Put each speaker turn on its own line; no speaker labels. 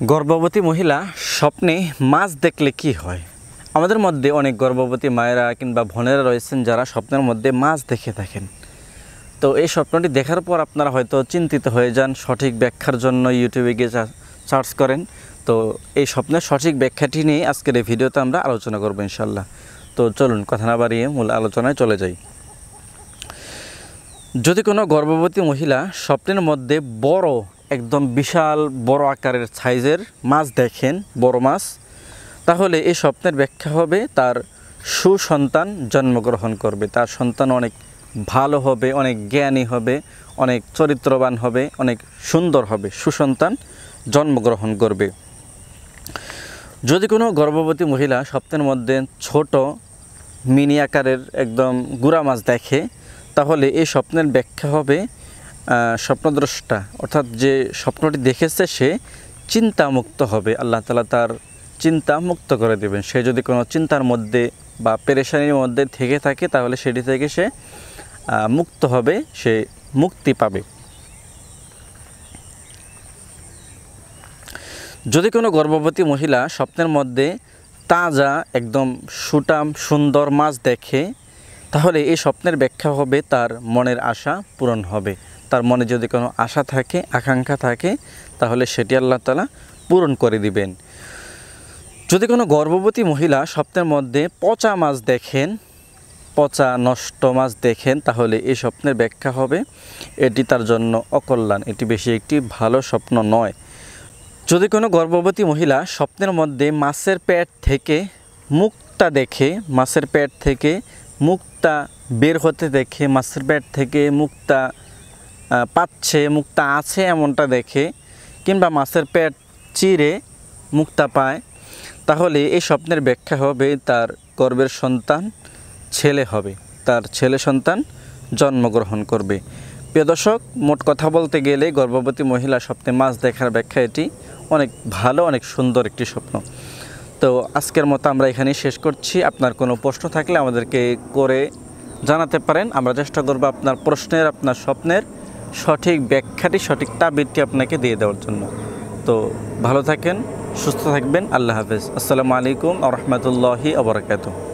গর্ভবতী মহিলা স্বপ্নে মাছ দেখলে কি হয়? আমাদের মধ্যে অনেক গর্ভবতী মায়েরা কিংবা বোনেরা রয়েছেন যারা স্বপ্নের মধ্যে মাছ দেখে থাকেন। তো এই স্বপ্নটি দেখার পর আপনারা হয়তো চিন্তিত হয়ে যান, সঠিক ব্যাখ্যার জন্য ইউটিউবে গিয়ে সার্চ করেন। তো এই স্বপ্নের সঠিক ব্যাখ্যাটি নিয়ে আজকের এই ভিডিওতে আমরা আলোচনা করবো ইনশাল্লাহ। তো চলুন কথা না বাড়িয়ে মূল আলোচনায় চলে যাই। যদি কোনো গর্ভবতী মহিলা স্বপ্নের মধ্যে বড়, একদম বিশাল বড় আকারের সাইজের মাছ দেখেন, বড় মাছ, তাহলে এই স্বপ্নের ব্যাখ্যা হবে তার সুসন্তান জন্মগ্রহণ করবে। তার সন্তান অনেক ভালো হবে, অনেক জ্ঞানী হবে, অনেক চরিত্রবান হবে, অনেক সুন্দর হবে, সুসন্তান জন্মগ্রহণ করবে। যদি কোনো গর্ভবতী মহিলা স্বপ্নের মধ্যে ছোট মিনি আকারের একদম গুড়া মাছ দেখে, তাহলে এই স্বপ্নের ব্যাখ্যা হবে স্বপ্নদ্রষ্টা, অর্থাৎ যে স্বপ্নটি দেখেছে সে চিন্তামুক্ত হবে। আল্লাহ তাআলা তার চিন্তা মুক্ত করে দেবেন। সে যদি কোনো চিন্তার মধ্যে বা পেরেশানির মধ্যে থেকে থাকে, তাহলে সেটি থেকে সে মুক্ত হবে, সে মুক্তি পাবে। যদি কোনো গর্ভবতী মহিলা স্বপ্নের মধ্যে তাজা একদম সুটাম সুন্দর মাছ দেখে, তাহলে এই স্বপ্নের ব্যাখ্যা হবে তার মনের আশা পূরণ হবে। তার মনে যদি কোনো আশা থাকে, আকাঙ্ক্ষা থাকে, তাহলে সেটি আল্লাহ তাআলা পূরণ করে দিবেন। যদি কোনো গর্ভবতী মহিলা স্বপ্নের মধ্যে পচা মাছ দেখেন, পচা নষ্ট মাছ দেখেন, তাহলে এই স্বপ্নের ব্যাখ্যা হবে এটি তার জন্য অকল্যাণ, এটি বেশি একটি ভালো স্বপ্ন নয়। যদি কোনো গর্ভবতী মহিলা স্বপ্নের মধ্যে মাছের পেট থেকে মুক্তা দেখে, মাছের পেট থেকে মুক্তা বের হতে দেখে, মাছের পেট থেকে মুক্তা পাচ্ছে, মুক্তা আছে এমনটা দেখে, কিংবা মাছের পেট চিরে মুক্তা পায়, তাহলে এই স্বপ্নের ব্যাখ্যা হবে তার গর্ভের সন্তান ছেলে হবে, তার ছেলে সন্তান জন্মগ্রহণ করবে। প্রিয় দর্শক, মোট কথা বলতে গেলে গর্ভবতী মহিলা স্বপ্নে মাছ দেখার ব্যাখ্যা এটি অনেক ভালো, অনেক সুন্দর একটি স্বপ্ন। তো আজকের মতো আমরা এখানেই শেষ করছি। আপনার কোনো প্রশ্ন থাকলে আমাদেরকে করে জানাতে পারেন। আমরা চেষ্টা করব আপনার প্রশ্নের, আপনার স্বপ্নের সঠিক ব্যাখ্যাটি, সঠিক তাবিরটি আপনাকে দিয়ে দেওয়ার জন্য। তো ভালো থাকেন, সুস্থ থাকবেন। আল্লাহ হাফেজ। আসসালামু আলাইকুম ওয়া রাহমাতুল্লাহি ওয়া বারাকাতুহু।